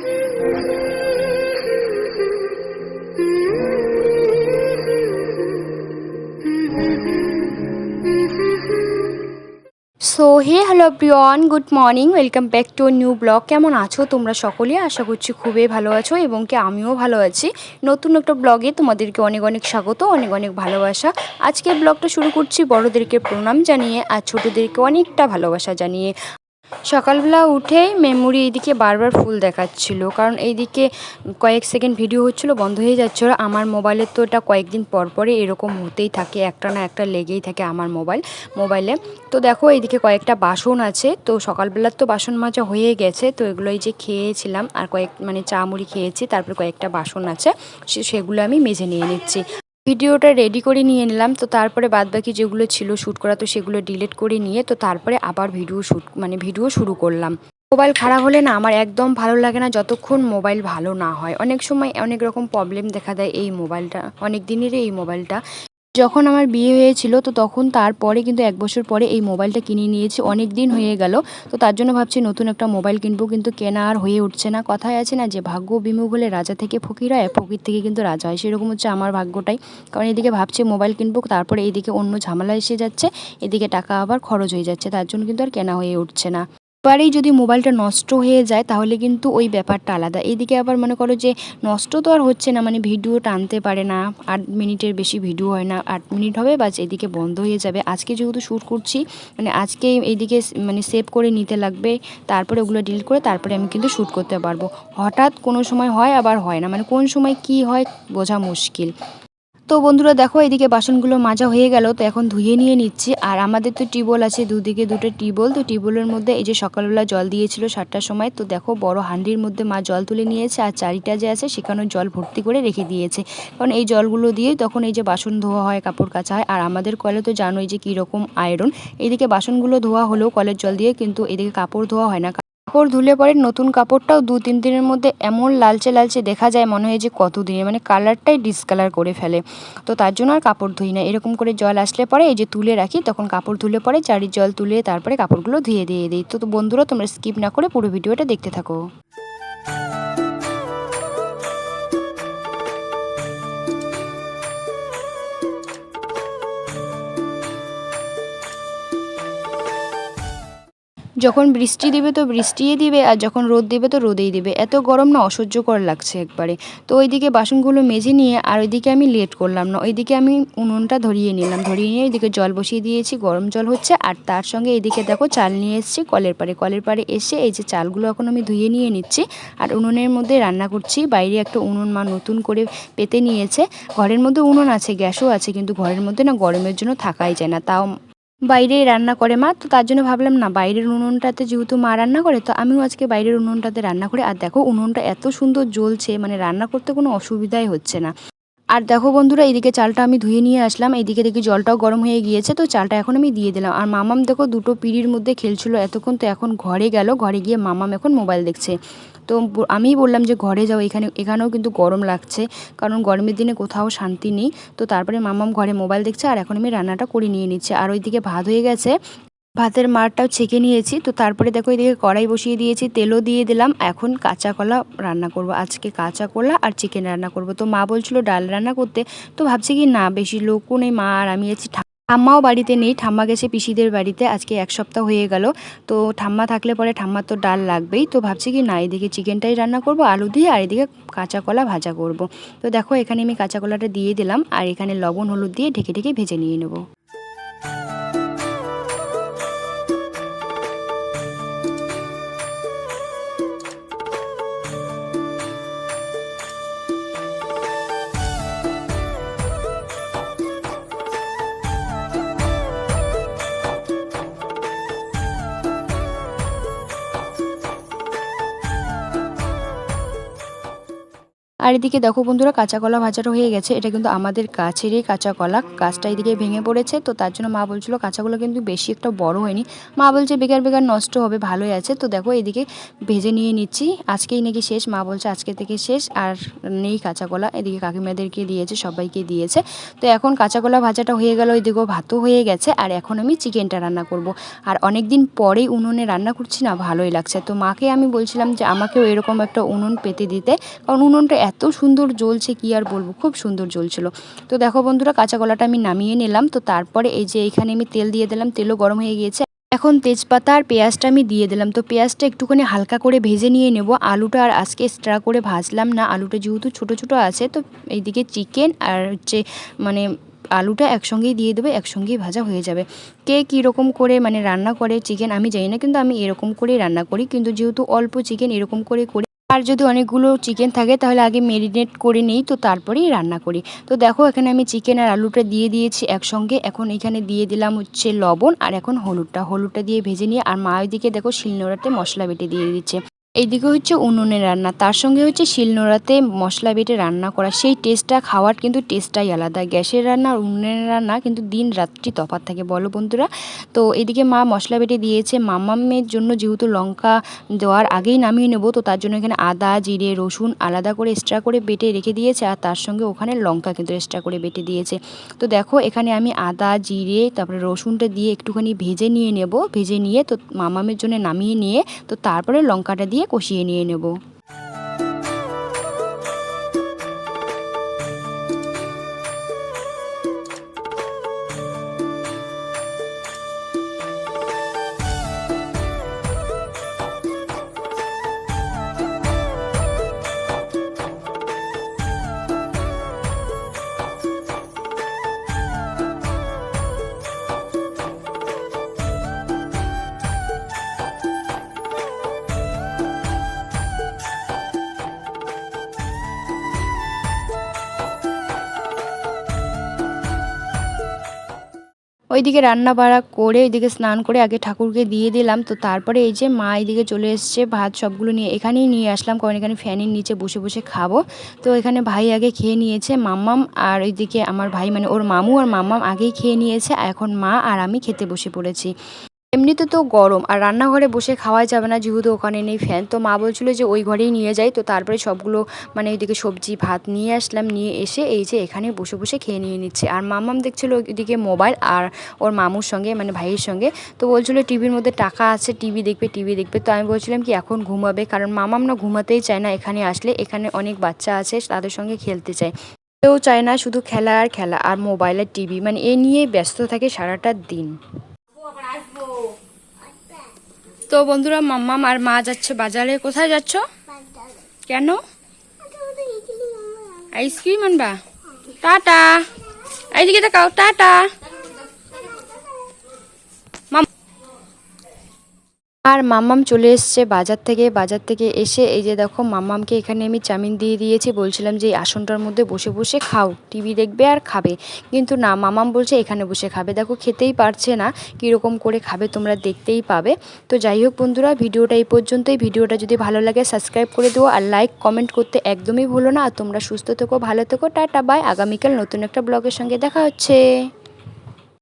So hello everyone, good morning, welcome back to new blog. কেমন আছো তোমরা সকলে? আশা করছি খুবই ভালো আছো এবং কি আমিও ভালো আছি। নতুন একটা ব্লগে তোমাদেরকে অনেক অনেক স্বাগত, অনেক অনেক ভালোবাসা। আজকের ব্লগটা শুরু করছি বড়োদেরকে প্রণাম জানিয়ে আর ছোটোদেরকে অনেকটা ভালোবাসা জানিয়ে। সকালবেলা উঠে মেমোরি এইদিকে বারবার ফুল দেখাচ্ছিল, কারণ এইদিকে কয়েক সেকেন্ড ভিডিও হচ্ছিলো, বন্ধ হয়ে যাচ্ছিলো। আমার মোবাইলের তো এটা কয়েকদিন পর পরে এরকম হতেই থাকে, একটা না একটা লেগেই থাকে আমার মোবাইলে। তো দেখো এইদিকে কয়েকটা বাসন আছে, তো সকালবেলার তো বাসন মাজা হয়ে গেছে, তো এগুলো এই যে খেয়েছিলাম আর চা মুড়ি খেয়েছি, তারপর কয়েকটা বাসন আছে সেগুলো আমি মেজে নিয়ে নিচ্ছি। ভিডিওটা রেডি করে নিয়ে নিলাম, তো তারপরে বাদবাকি যেগুলো ছিল শ্যুট করা, তো সেগুলো ডিলিট করে নিয়ে তো তারপরে আবার ভিডিও শুরু করলাম। মোবাইল খারাপ হলে না আমার একদম ভালো লাগে না, যতক্ষণ মোবাইল ভালো না হয়। অনেক সময় অনেক রকম প্রবলেম দেখা দেয় এই মোবাইলটা, অনেক দিনেরই এই মোবাইলটা। যখন আমার বিয়ে হয়েছিল তো তখন তারপরে কিন্তু 1 বছর পরে এই মোবাইলটা কিনে নিয়েছি, অনেক দিন হয়ে গেল। তো তার জন্য ভাবছি নতুন একটা মোবাইল কিনবো, কিন্তু কেনা আর হয়ে উঠছে না। কথায় আছে না যে ভাগ্য বিমুখ হলে রাজা থেকে ফকির হয়, ফকির থেকে কিন্তু রাজা হয়, সেরকম হচ্ছে আমার ভাগ্যটাই। কারণ এদিকে ভাবছি মোবাইল কিনবো, তারপরে এইদিকে অন্য ঝামেলা এসে যাচ্ছে, এদিকে টাকা আবার খরচ হয়ে যাচ্ছে, তার জন্য কিন্তু আর কেনা হয়ে উঠছে না। এবারেই যদি মোবাইলটা নষ্ট হয়ে যায় তাহলে কিন্তু ওই ব্যাপারটা আলাদা। এইদিকে আবার মনে করো যে নষ্ট তো আর হচ্ছে না, ভিডিও টানতে পারে না, 8 মিনিটের বেশি ভিডিও হয় না, 8 মিনিট হবে বাস, এদিকে বন্ধ হয়ে যাবে। আজকে যেহেতু শ্যুট করছি, আজকে এইদিকে সেভ করে নিতে লাগবে, তারপরে ওগুলো ডিলিট করে তারপরে আমি কিন্তু শ্যুট করতে পারবো। হঠাৎ কোনো সময় হয় আবার হয় না, কোন সময় কি হয় বোঝা মুশকিল। তো বন্ধুরা দেখো এদিকে বাসনগুলো মাজা হয়ে গেল, তো এখন ধুয়ে নিয়ে নিচ্ছি। আর আমাদের তো টিউবওয়েল আছে, দুদিকে দুটো টিউবওয়েল, তো টিউবওয়েলের মধ্যে এই যে সকালবেলা জল দিয়েছিল 7টার সময়, তো দেখো বড় হাঁডির মধ্যে মা জল তুলে নিয়েছে, আর চারিটা যে আছে সেখানেও জল ভর্তি করে রেখে দিয়েছে। কারণ এই জলগুলো দিয়েই তখন এই যে বাসন ধোয়া হয়, কাপড় কাচা হয়। আর আমাদের কলে তো জানোই যে কীরকম আয়রন, এইদিকে বাসনগুলো ধোয়া হলেও কলের জল দিয়ে, কিন্তু এদিকে কাপড় ধোয়া হয় না। কাপড় ধুলে পরে নতুন কাপড়টাও 2-3 দিনের মধ্যে এমন লালচে লালচে দেখা যায়, মনে হয় যে কত দিনে, কালারটাই ডিসকালার করে ফেলে। তো তার জন্য আর কাপড় ধুই না, এরকম করে জল আসলে পরে এই যে তুলে রাখি, তখন কাপড় ধুলে পরে চারির জল তুলে তারপরে কাপড়গুলো ধুয়ে দিয়ে দিই। তো বন্ধুরা তোমরা স্কিপ না করে পুরো ভিডিওটা দেখতে থাকো। যখন বৃষ্টি দিবে তো বৃষ্টিই দিবে, আর যখন রোদ দিবে তো রোদেই দিবে, এত গরম না অসহ্যকর লাগছে একবারে। তো ওইদিকে বাসনগুলো মেজে নিয়ে আর ওইদিকে আমি লেট করলাম না, ওইদিকে আমি উনুনটা ধরিয়ে নিলাম, ধরিয়ে নিয়ে ওইদিকে জল বসিয়ে দিয়েছি, গরম জল হচ্ছে। আর তার সঙ্গে এইদিকে দেখো চাল নিয়ে এসেছি কলের পাড়ে এসে এই যে চালগুলো এখন আমি ধুয়ে নিয়ে নিচ্ছি আর উনুনের মধ্যে রান্না করছি। বাইরে একটা উনুন মা নতুন করে পেতে নিয়েছে, ঘরের মধ্যে উনুন আছে, গ্যাসও আছে, কিন্তু ঘরের মধ্যে না গরমের জন্য থাকাই যায় না, তাও বাইরেই রান্না করে মা। তো তার জন্য ভাবলাম না, বাইরের উনুনটাতে যেহেতু মা রান্না করে, তো আমিও আজকে বাইরের উনুনটাতে রান্না করি। আর দেখো উনুনটা এত সুন্দর জ্বলছে, রান্না করতে কোনো অসুবিধাই হচ্ছে না। আর দেখো বন্ধুরা এইদিকে চালটা আমি ধুয়ে নিয়ে আসলাম, এইদিকে দেখি জলটাও গরম হয়ে গিয়েছে, তো চালটা এখন আমি দিয়ে দিলাম। আর মামাম দেখো দুটো পিঁড়ির মধ্যে খেলছিল এতক্ষণ, তো এখন ঘরে গেল, ঘরে গিয়ে মামাম এখন মোবাইল দেখছে। তো আমিই বললাম যে ঘরে যাও, এখানেও কিন্তু গরম লাগছে, কারণ গরমের দিনে কোথাও শান্তি নেই। তো তারপরে মামাম ঘরে মোবাইল দেখছে, আর এখন আমি রান্নাটা করে নিয়ে নিচ্ছি। আর ওইদিকে ভাত হয়ে গেছে, ভাতের মারটাও ছেঁকে নিয়েছি। তো তারপরে দেখো এদিকে কড়াই বসিয়ে দিয়েছি, তেলও দিয়ে দিলাম। এখন কাঁচা কলা রান্না করব, আজকে কাঁচা কলা আর চিকেন রান্না করব। তো মা বলছিল ডাল রান্না করতে, তো ভাবছি কি না, বেশি লোকও নেই, মা আর আমি আছি, ঠাম্মাও বাড়িতে নেই, ঠাম্মা গেছে পিসিদের বাড়িতে, আজকে 1 সপ্তাহ হয়ে গেল। তো ঠাম্মা থাকলে পরে ঠাম্মার তো ডাল লাগবেই, তো ভাবছি কি না, এদিকে চিকেনটাই রান্না করব আলু দিয়ে, আর এদিকে কাঁচা কলা ভাজা করব। তো দেখো এখানে আমি কাঁচা কলাটা দিয়ে দিলাম, আর এখানে লবণ হলুদ দিয়ে ঢেকে ঢেকে ভেজে নিয়ে নেব। আর এদিকে দেখো বন্ধুরা কাঁচা কলা ভাজাটা হয়ে গেছে। এটা কিন্তু আমাদের গাছেরই কাঁচা কলা, গাছটা এদিকে ভেঙে পড়েছে, তো তার জন্য মা বলছিল কাঁচাগুলো কিন্তু বেশি একটা বড় হয়নি। মা বলছে বেকার বেকার নষ্ট হবে, ভালোই আছে। তো দেখো এদিকে ভেজে নিয়ে নিচ্ছি, আজকেই নাকি শেষ, মা বলছে আজকে থেকে শেষ আর নেই কাঁচা কলা। এদিকে কাকিমাদেরকে দিয়েছে, সবাইকে দিয়েছে। তো এখন কাঁচা কলা ভাজাটা হয়ে গেল, এদিকেও ভাতও হয়ে গেছে। আর এখন আমি চিকেনটা রান্না করব। আর অনেক দিন পরেই উনুনে রান্না করছি না, ভালোই লাগছে। তো মাকে আমি বলছিলাম যে আমাকেও এরকম একটা উনুন পেতে দিতে, কারণ উনুনটা এত সুন্দর জ্বলছে কি আর বলবো, খুব সুন্দর জ্বলছিল। তো দেখো বন্ধুরা কাঁচা কলাটা আমি নামিয়ে নিলাম। তো তারপরে এই যে এখানে আমি তেল দিয়ে দিলাম, তেলও গরম হয়ে গিয়েছে। এখন তেজপাতা আর পেঁয়াজটা আমি দিয়ে দিলাম। তো পেঁয়াজটা একটুখানি হালকা করে ভেজে নিয়ে নেব। আলুটা আর আজকে এক্সট্রা করে ভাজলাম না, আলুটা যেহেতু ছোটো ছোটো আছে। তো এইদিকে চিকেন আর হচ্ছে মানে আলুটা একসঙ্গেই দিয়ে দেবে, একসঙ্গেই ভাজা হয়ে যাবে। কে কীরকম করে মানে রান্না করে চিকেন আমি জানি না, কিন্তু আমি এরকম করেই রান্না করি। কিন্তু যেহেতু অল্প চিকেন এরকম করে করি। আর যদি অনেকগুলো চিকেন থাকে তাহলে আগে ম্যারিনেট করে নিই, তো তারপরেই রান্না করি। তো দেখো এখানে আমি চিকেন আর আলুটা দিয়ে দিয়েছি একসঙ্গে। এখন এখানে দিয়ে দিলাম হচ্ছে লবণ, আর এখন হলুদটা দিয়ে ভেজে নিয়ে, আর মা ওইদিকে দেখো শিলনোড়াতে মশলা বেটে দিয়ে দিচ্ছে। এইদিকে হচ্ছে উনুনে রান্না, তার সঙ্গে হচ্ছে শিলনোড়াতে মশলা বেটে রান্না করা, সেই টেস্টটা খাওয়ার কিন্তু টেস্টটাই আলাদা। গ্যাসের রান্না আর উনুনের রান্না কিন্তু দিন রাত্রি তফাৎ থাকে, বলো বন্ধুরা। তো এদিকে মা মশলা বেটে দিয়েছে মাম্মামের জন্য, যেহেতু লঙ্কা দেওয়ার আগেই নামিয়ে নেবো, তো তার জন্য এখানে আদা জিরে রসুন আলাদা করে এক্সট্রা করে বেটে রেখে দিয়েছে, আর তার সঙ্গে ওখানে লঙ্কা কিন্তু এক্সট্রা করে বেটে দিয়েছে। তো দেখো এখানে আমি আদা জিরে তারপরে রসুনটা দিয়ে একটুখানি ভেজে নিয়ে নেব, ভেজে নিয়ে তো মাম্মামের জন্য নামিয়ে নিয়ে তো তারপরে লঙ্কাটা দিয়ে কষিয়ে নিয়ে নেব। ওইদিকে রান্না বাড়া করে ওইদিকে স্নান করে আগে ঠাকুরকে দিয়ে দিলাম। তো তারপরে এই যে মা এইদিকে চলে এসছে, ভাত সবগুলো নিয়ে এখানেই নিয়ে আসলাম, কারণ এখানে ফ্যানের নিচে বসে বসে খাবো। তো এখানে ভাই আগে খেয়ে নিয়েছে, মাম্মাম আর ওইদিকে আমার ভাই মানে ওর মামু আর মাম্মাম আগেই খেয়ে নিয়েছে। এখন মা আর আমি খেতে বসে পড়েছি। এমনিতে তো গরম, আর রান্নাঘরে বসে খাওয়াই যাবে না যেহেতু ওখানে নেই ফ্যান। তো মা বলছিল যে ওই ঘরেই নিয়ে যাই। তো তারপরে সবগুলো মানে ওইদিকে সবজি ভাত নিয়ে আসলাম, নিয়ে এসে এই যে এখানে বসে বসে খেয়ে নিয়ে নিচ্ছে। আর মাম্মাম দেখছিল ওইদিকে মোবাইল আর ওর মামুর সঙ্গে মানে ভাইয়ের সঙ্গে। তো বলছিল টিভির মধ্যে টাকা আছে, টিভি দেখবে। তো আমি বলছিলাম কি এখন ঘুমাবে, কারণ মাম্মাম না ঘুমাতেই চায় না এখানে আসলে। এখানে অনেক বাচ্চা আছে, তাদের সঙ্গে খেলতে চায়। কেউ চায় না, শুধু খেলা আর খেলা আর মোবাইল আর টিভি, মানে এ নিয়েই ব্যস্ত থাকে সারাটা দিন। তো বন্ধুরা মাম্মাম আর মা যাচ্ছে বাজারে। কোথায় যাচ্ছ? কেন? আইসক্রিম আনবা? টাটা। এইদিকে দেখাও, টাটা। আর মাম্মাম চলে এসছে বাজার থেকে এসে এই যে দেখো মাম্মামকে এখানে আমি চাউমিন দিয়ে দিয়েছি। বলছিলাম যে এই আসনটার মধ্যে বসে বসে খাও, টিভি দেখবে আর খাবে, কিন্তু না মাম্মাম বলছে এখানে বসে খাবে। দেখো খেতেই পারছে না, কীরকম করে খাবে তোমরা দেখতেই পাবে। তো যাই হোক বন্ধুরা ভিডিওটা এই পর্যন্তই। ভিডিওটা যদি ভালো লাগে সাবস্ক্রাইব করে দিও, আর লাইক কমেন্ট করতে একদমই ভুলো না। আর তোমরা সুস্থ থেকো, ভালো থেকো, টাটা বাই। আগামীকাল নতুন একটা ব্লগের সঙ্গে দেখা হচ্ছে।